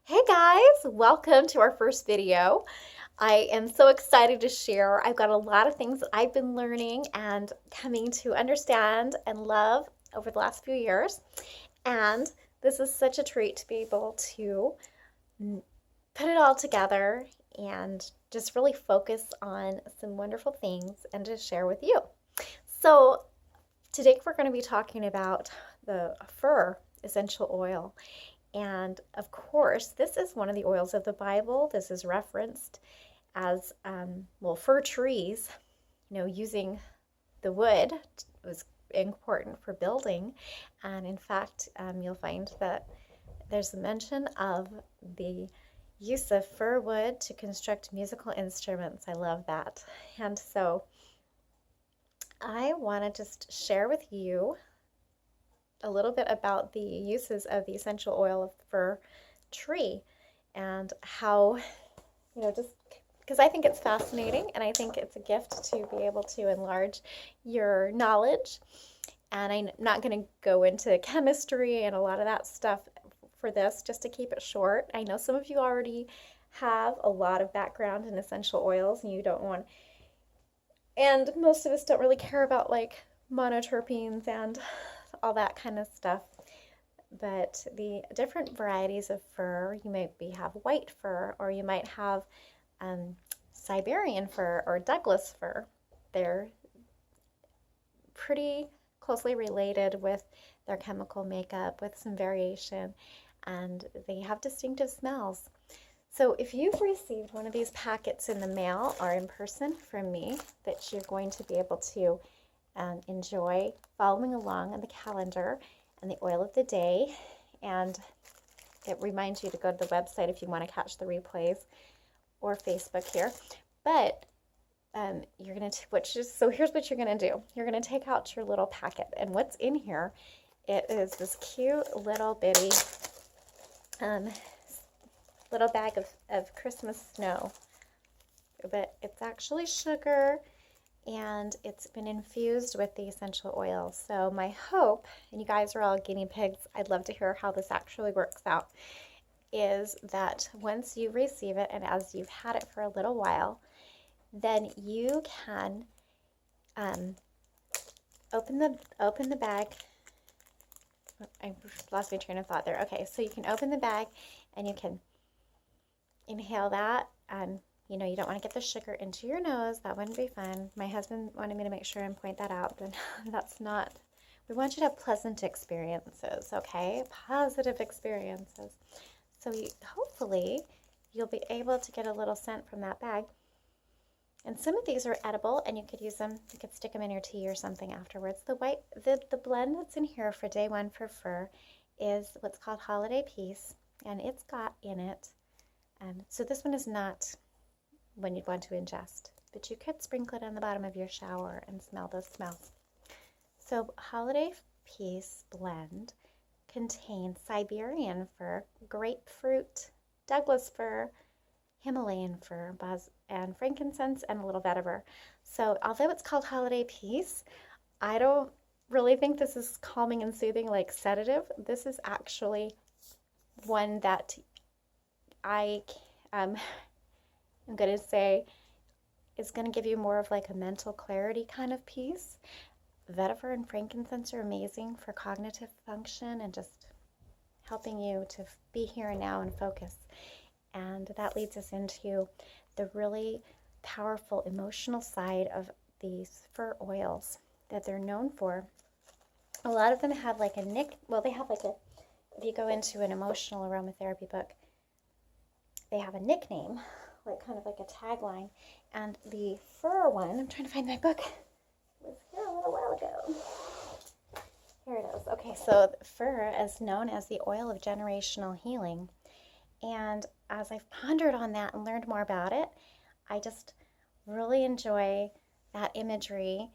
Hey guys, welcome to our first video. I am so excited to share. I've got a lot of things that I've been learning and coming to understand and love over the last few years. And this is such a treat to be able to put it all together and just really focus on some wonderful things and to share with you. So, today we're going to be talking about the fir essential oil. And of course, this is one of the oils of the Bible. This is referenced as, fir trees, using the wood was important for building. And in fact, you'll find that there's a mention of the use of fir wood to construct musical instruments. I love that. And so I want to just share with you a little bit about the uses of the essential oil of the fir tree and how, just because I think it's fascinating and I think it's a gift to be able to enlarge your knowledge. And I'm not going to go into chemistry and a lot of that stuff for this, just to keep it short. I know some of you already have a lot of background in essential oils and you don't want, and most of us don't really care about like monoterpenes and all that kind of stuff. But the different varieties of fir, you might have white fir, or you might have Siberian fir or Douglas fir. They're pretty closely related with their chemical makeup with some variation, and they have distinctive smells. So if you've received one of these packets in the mail or in person from me that you're going to be able to enjoy following along on the calendar and the oil of the day, and it reminds you to go to the website if you want to catch the replays or Facebook here. But you're going to, so here's what you're going to do. You're going to take out your little packet, and what's in here, it is this cute little bitty little bag of Christmas snow, but it's actually sugar and it's been infused with the essential oil. So my hope, and you guys are all guinea pigs, I'd love to hear how this actually works out, is that once you receive it and as you've had it for a little while, then you can open the bag. I lost my train of thought there. Okay, so you can open the bag and you can inhale that, and you don't want to get the sugar into your nose. That wouldn't be fun. My husband wanted me to make sure and point that out, but that's not. We want you to have pleasant experiences, okay? Positive experiences. So hopefully you'll be able to get a little scent from that bag. And some of these are edible, and you could use them. You could stick them in your tea or something afterwards. The blend that's in here for day one for fir is what's called Holiday Peace, and it's got in it. So this one is not when you'd want to ingest, but you could sprinkle it on the bottom of your shower and smell those smells. So Holiday Peace blend contains Siberian fir, grapefruit, Douglas fir, Himalayan fir, and frankincense, and a little vetiver. So although it's called Holiday Peace, I don't really think this is calming and soothing like sedative. This is actually one that I'm going to say is going to give you more of like a mental clarity kind of peace. Vetiver and frankincense are amazing for cognitive function and just helping you to be here and now and focus. And that leads us into the really powerful emotional side of these fir oils that they're known for. A lot of them have like they have like if you go into an emotional aromatherapy book, they have a nickname, like kind of like a tagline. And the fir one, I'm trying to find my book, it was here a little while ago. Here it is. Okay, so fir is known as the oil of generational healing. And as I've pondered on that and learned more about it, I just really enjoy that imagery,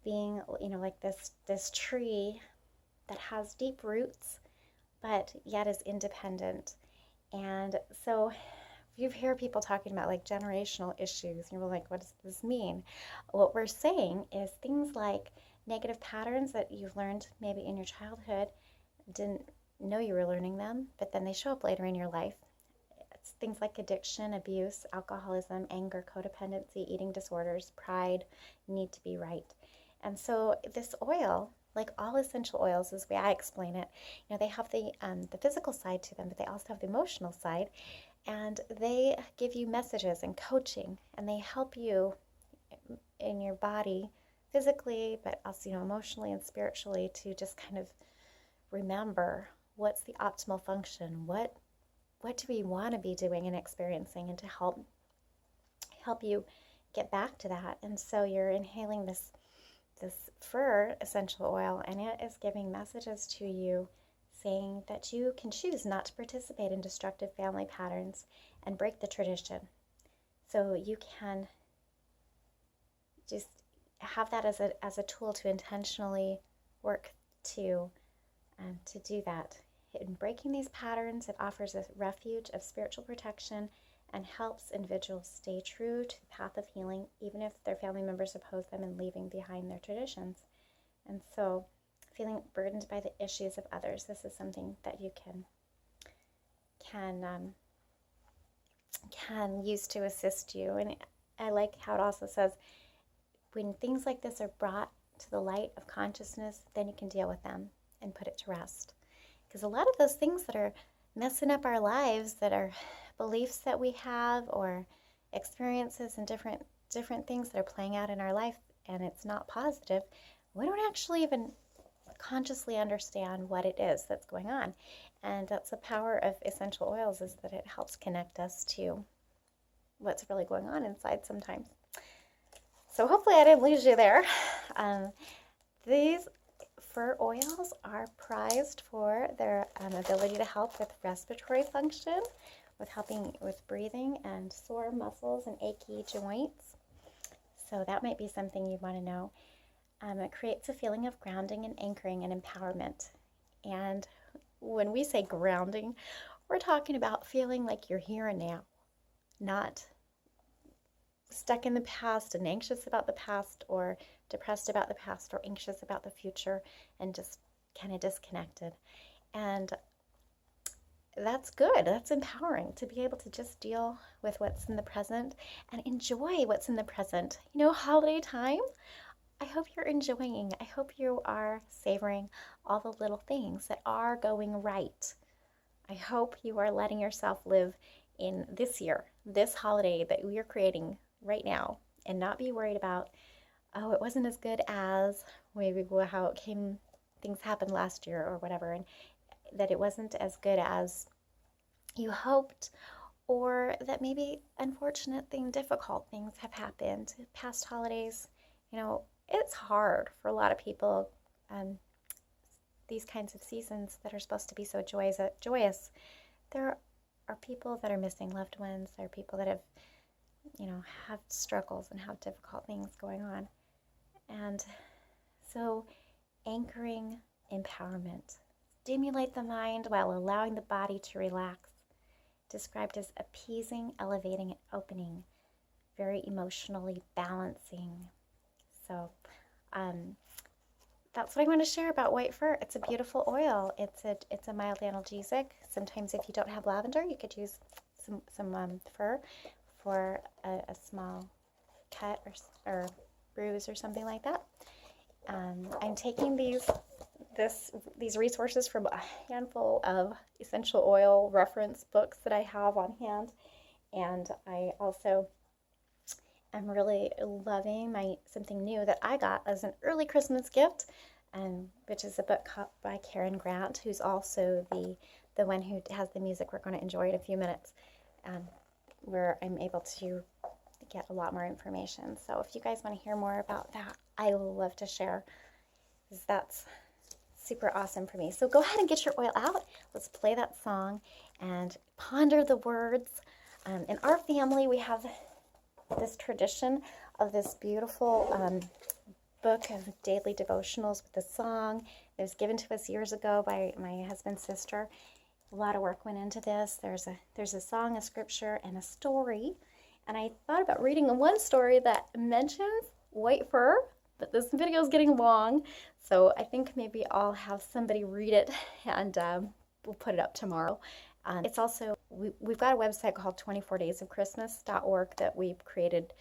being, like this tree that has deep roots, but yet is independent. And so you hear people talking about like generational issues, and you're like, what does this mean? What we're saying is things like negative patterns that you've learned maybe in your childhood didn't know you were learning them, but then they show up later in your life. It's things like addiction, abuse, alcoholism, anger, codependency, eating disorders, pride, need to be right. And so this oil, like all essential oils, is the way I explain it. They have the physical side to them, but they also have the emotional side, and they give you messages and coaching, and they help you in your body physically, but also emotionally and spiritually, to just kind of remember what's the optimal function, what do we want to be doing and experiencing, and to help you get back to that. And so you're inhaling this fir essential oil, and it is giving messages to you saying that you can choose not to participate in destructive family patterns and break the tradition. So you can just have that as a tool to intentionally work to do that. In breaking these patterns, it offers a refuge of spiritual protection and helps individuals stay true to the path of healing, even if their family members oppose them in leaving behind their traditions. And so, feeling burdened by the issues of others, this is something that you can use to assist you. And I like how it also says, when things like this are brought to the light of consciousness, then you can deal with them and put it to rest. Because a lot of those things that are messing up our lives, that are beliefs that we have or experiences and different things that are playing out in our life, and it's not positive, we don't actually even consciously understand what it is that's going on. And that's the power of essential oils, is that it helps connect us to what's really going on inside sometimes. So hopefully I didn't lose you there. These fir oils are prized for their ability to help with respiratory function, with helping with breathing and sore muscles and achy joints. So that might be something you want to know. It creates a feeling of grounding and anchoring and empowerment. And when we say grounding, we're talking about feeling like you're here and now, not stuck in the past and anxious about the past, or depressed about the past, or anxious about the future, and just kind of disconnected. And that's good. That's empowering, to be able to just deal with what's in the present and enjoy what's in the present. Holiday time, I hope you're enjoying. I hope you are savoring all the little things that are going right. I hope you are letting yourself live in this year, this holiday that we are creating right now, and not be worried about, oh, it wasn't as good as maybe how things happened last year or whatever, and that it wasn't as good as you hoped, or that maybe difficult things have happened past holidays. It's hard for a lot of people, these kinds of seasons that are supposed to be so joyous. There are people that are missing loved ones. There are people that have have struggles and have difficult things going on. And so anchoring empowerment. Stimulate the mind while allowing the body to relax. Described as appeasing, elevating, and opening. Very emotionally balancing. So that's what I want to share about white fir. It's a beautiful oil. It's a mild analgesic. Sometimes if you don't have lavender, you could use some fir for a small cut or bruise or something like that. I'm taking these resources from a handful of essential oil reference books that I have on hand, and I also am really loving something new that I got as an early Christmas gift, which is a book by Karen Grant, who's also the one who has the music we're going to enjoy in a few minutes, where I'm able to get a lot more information. So if you guys want to hear more about that, I will love to share, because that's super awesome for me. So go ahead and get your oil out. Let's play that song and ponder the words. In our family, we have this tradition of this beautiful book of daily devotionals with a song. It was given to us years ago by my husband's sister. A lot of work went into this. There's a song, a scripture, and a story. And I thought about reading one story that mentions white fir, but this video is getting long, so I think maybe I'll have somebody read it and we'll put it up tomorrow. It's also, we've got a website called 24daysofchristmas.org that we've created,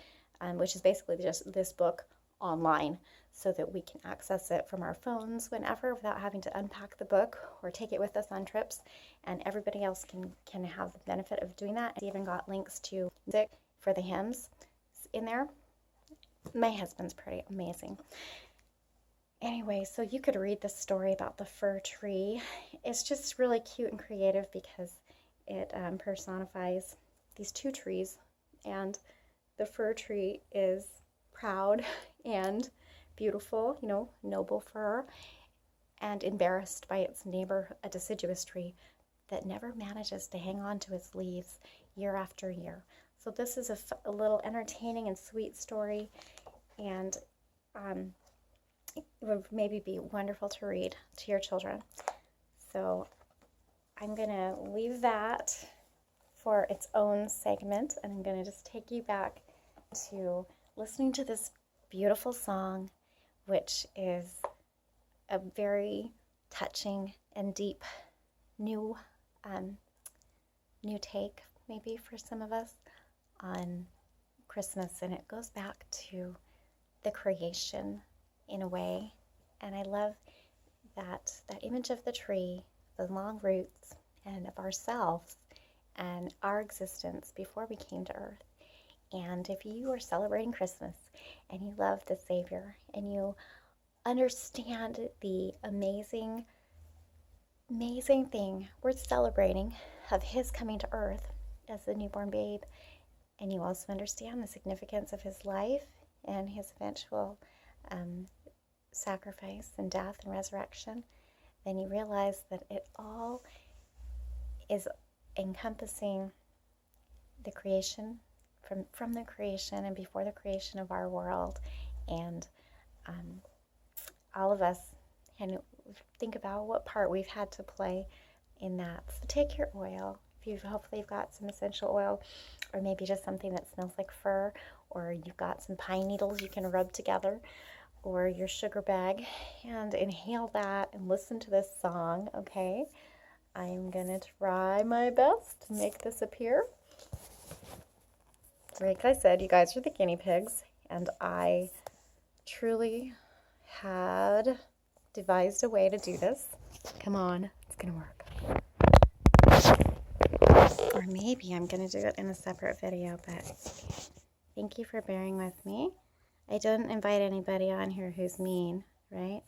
which is basically just this book online, so that we can access it from our phones whenever without having to unpack the book or take it with us on trips, and everybody else can have the benefit of doing that. It's even got links to music for the hymns in there. My husband's pretty amazing. Anyway, so you could read the story about the fir tree. It's just really cute and creative because it personifies these two trees, and the fir tree is proud and beautiful, noble fir, and embarrassed by its neighbor, a deciduous tree that never manages to hang on to its leaves year after year. So this is a little entertaining and sweet story, and it would maybe be wonderful to read to your children. So I'm going to leave that for its own segment, and I'm going to just take you back to listening to this beautiful song, which is a very touching and deep new take, maybe for some of us, on Christmas, and it goes back to the creation in a way. And I love that image of the tree, the long roots, and of ourselves and our existence before we came to earth. And if you are celebrating Christmas and you love the Savior and you understand the amazing thing worth celebrating of His coming to earth as the newborn babe, and you also understand the significance of His life and His eventual sacrifice and death and resurrection, then you realize that it all is encompassing the creation, from the creation and before the creation of our world. And all of us can think about what part we've had to play in that. So take your oil. Hopefully you've got some essential oil, or maybe just something that smells like fir, or you've got some pine needles you can rub together, or your sugar bag, and inhale that and listen to this song, okay? I'm gonna try my best to make this appear. Like I said, you guys are the guinea pigs, and I truly had devised a way to do this. Come on, it's gonna work. Or maybe I'm gonna do it in a separate video, but thank you for bearing with me. I didn't invite anybody on here who's mean, right?